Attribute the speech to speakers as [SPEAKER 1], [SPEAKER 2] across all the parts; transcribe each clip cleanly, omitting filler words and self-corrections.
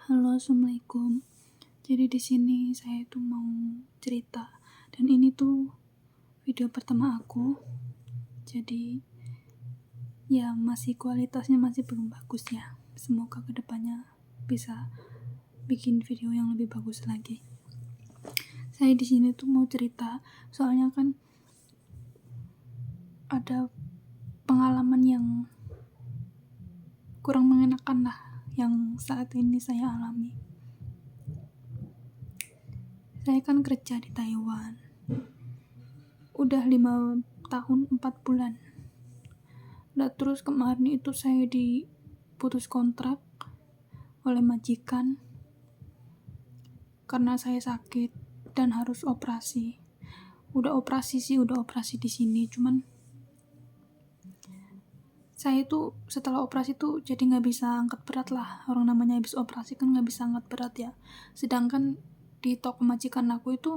[SPEAKER 1] Halo, assalamualaikum. Jadi di sini saya tuh mau cerita, dan ini tuh video pertama aku. Jadi ya kualitasnya masih belum bagus ya. Semoga kedepannya bisa bikin video yang lebih bagus lagi. Saya di sini tuh mau cerita, soalnya kan ada pengalaman yang kurang mengenakan lah yang saat ini saya alami. Saya kan kerja di Taiwan. Udah 5 tahun 4 bulan. Nah, terus kemarin itu saya diputus kontrak oleh majikan karena saya sakit dan harus operasi. Udah operasi di sini, cuman saya tuh setelah operasi tuh jadi nggak bisa angkat berat lah. Orang namanya habis operasi kan nggak bisa angkat berat ya. Sedangkan di toko majikan aku itu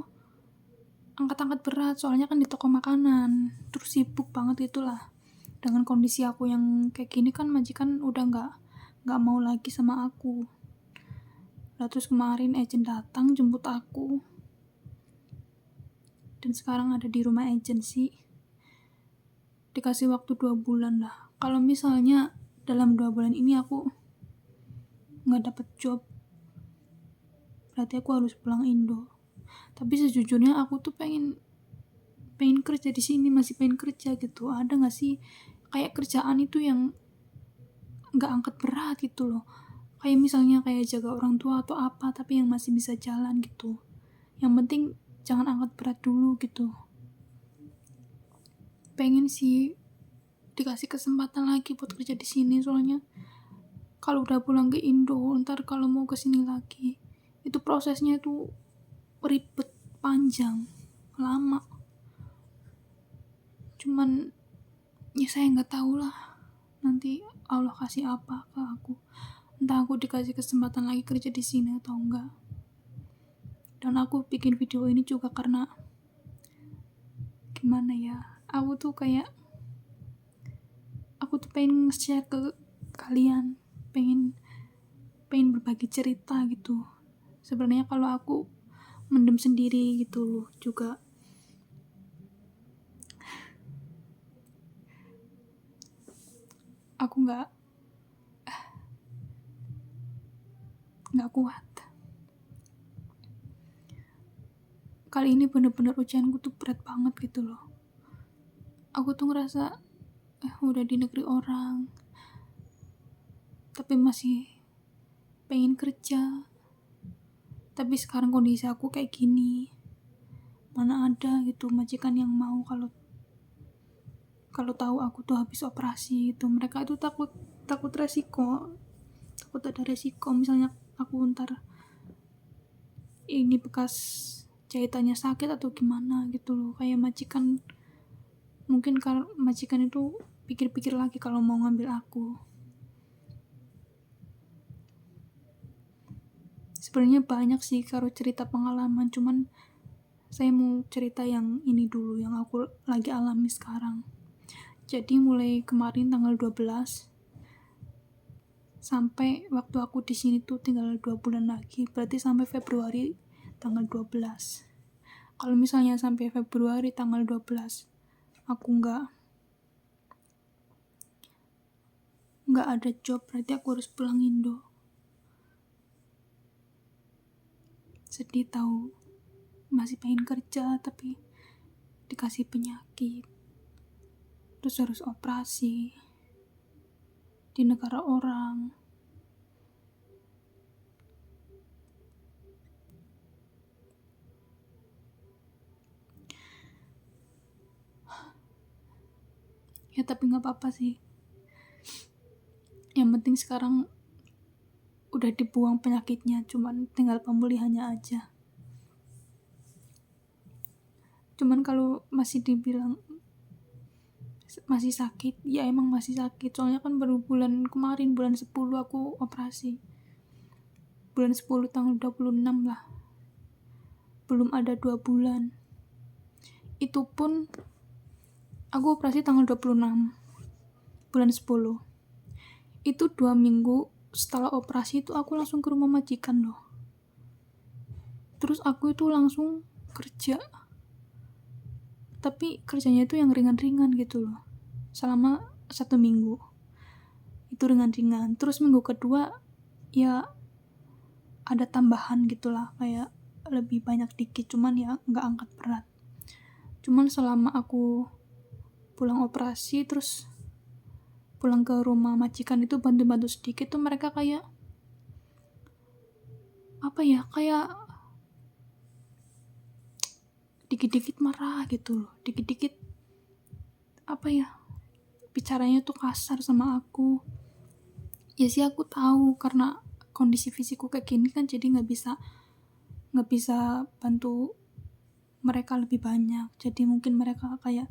[SPEAKER 1] angkat-angkat berat, soalnya kan di toko makanan, terus sibuk banget itulah. Dengan kondisi aku yang kayak gini kan majikan udah nggak mau lagi sama aku. Nah, terus kemarin agent datang jemput aku, dan sekarang ada di rumah agency. Dikasih waktu 2 bulan lah. Kalau misalnya dalam 2 bulan ini aku nggak dapet job, berarti aku harus pulang Indo. Tapi sejujurnya aku tuh pengen kerja di sini, masih pengen kerja gitu. Ada nggak sih kayak kerjaan itu yang nggak angkat berat gitu loh, kayak misalnya kayak jaga orang tua atau apa, tapi yang masih bisa jalan gitu. Yang penting jangan angkat berat dulu gitu. Pengen sih dikasih kesempatan lagi buat kerja di sini, soalnya kalau udah pulang ke Indo, ntar kalau mau kesini lagi itu prosesnya tuh ribet, panjang, lama. Cuman ya saya nggak tahu lah nanti Allah kasih apa ke aku, entah aku dikasih kesempatan lagi kerja di sini atau enggak. Dan aku bikin video ini juga karena gimana ya, aku tuh pengen share ke kalian, pengen berbagi cerita gitu. Sebenarnya kalau aku mendem sendiri gitu loh juga. Aku nggak kuat. Kali ini bener-bener ujianku tuh berat banget gitu loh. Aku tuh ngerasa udah di negeri orang, tapi masih pengen kerja. Tapi sekarang kondisi aku kayak gini, mana ada gitu majikan yang mau kalau tahu aku tuh habis operasi gitu. Mereka itu takut resiko, takut ada resiko misalnya aku ntar ini bekas jahitannya sakit atau gimana gitu loh. Kayak majikan, mungkin kalau majikan itu pikir-pikir lagi kalau mau ngambil aku. Sebenarnya banyak sih kalau cerita pengalaman, cuman saya mau cerita yang ini dulu, yang aku lagi alami sekarang. Jadi mulai kemarin tanggal 12 sampai waktu aku di sini tuh tinggal 2 bulan lagi, berarti sampai Februari tanggal 12. Kalau misalnya sampai Februari tanggal 12 aku nggak ada job, berarti aku harus pulang Indo. Sedih tahu, masih pengen kerja tapi dikasih penyakit, terus harus operasi di negara orang. Ya tapi nggak apa-apa sih, yang penting sekarang udah dibuang penyakitnya, cuman tinggal pemulihannya aja. Cuman kalau masih dibilang masih sakit, ya emang masih sakit, soalnya kan baru bulan kemarin, bulan 10 aku operasi. Bulan 10 tanggal 26 lah, belum ada 2 bulan. Itu pun aku operasi tanggal 26 bulan 10. Itu 2 minggu setelah operasi itu aku langsung ke rumah majikan loh. Terus aku itu langsung kerja, tapi kerjanya itu yang ringan-ringan gitu loh, selama 1 minggu itu ringan-ringan. Terus minggu kedua ya ada tambahan gitulah, kayak lebih banyak dikit, cuman ya nggak angkat berat. Cuman selama aku pulang operasi terus pulang ke rumah majikan itu bantu-bantu sedikit tuh mereka kayak apa ya, kayak dikit-dikit marah gitu loh, dikit-dikit apa ya, bicaranya tuh kasar sama aku. Ya sih aku tahu karena kondisi fisikku kayak gini kan, jadi nggak bisa bantu mereka lebih banyak. Jadi mungkin mereka kayak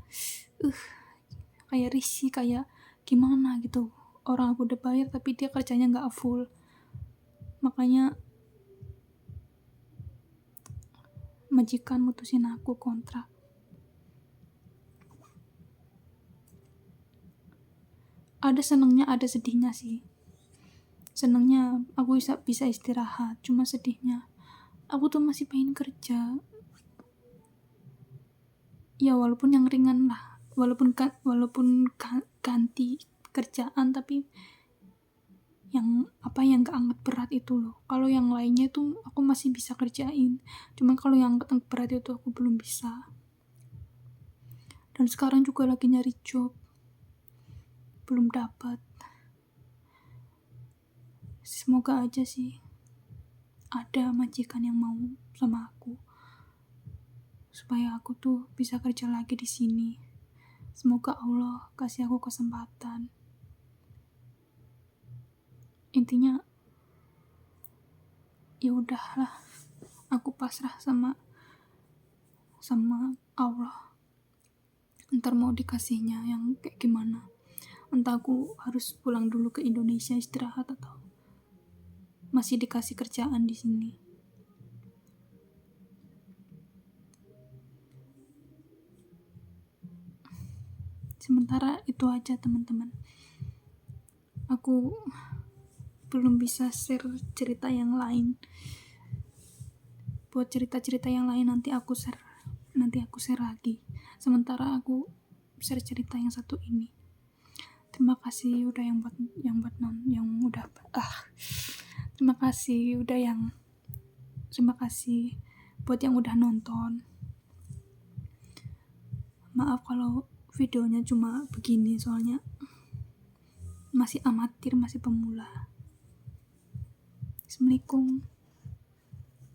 [SPEAKER 1] kayak risih, kayak gimana gitu, orang aku udah bayar tapi dia kerjanya nggak full. Makanya majikan mutusin aku kontrak. Ada senengnya, ada sedihnya sih. Senengnya aku bisa istirahat, cuma sedihnya aku tuh masih pengen kerja. Ya walaupun yang ringan lah, walaupun ganti kerjaan, tapi yang gak angkat berat itu loh. Kalau yang lainnya tuh aku masih bisa kerjain, cuma kalau yang angkat berat itu aku belum bisa. Dan sekarang juga lagi nyari job, belum dapat. Semoga aja sih ada majikan yang mau sama aku, supaya aku tuh bisa kerja lagi di sini. Semoga Allah kasih aku kesempatan. Intinya ya udahlah, aku pasrah sama Allah. Ntar mau dikasihnya yang kayak gimana. Entah aku harus pulang dulu ke Indonesia istirahat atau masih dikasih kerjaan di sini. Sementara itu aja teman-teman. Aku belum bisa share cerita yang lain. Buat cerita-cerita yang lain nanti aku share lagi. Sementara aku share cerita yang satu ini. Terima kasih udah terima kasih buat yang udah nonton. Maaf kalau videonya cuma begini, soalnya masih amatir, masih pemula. Assalamualaikum.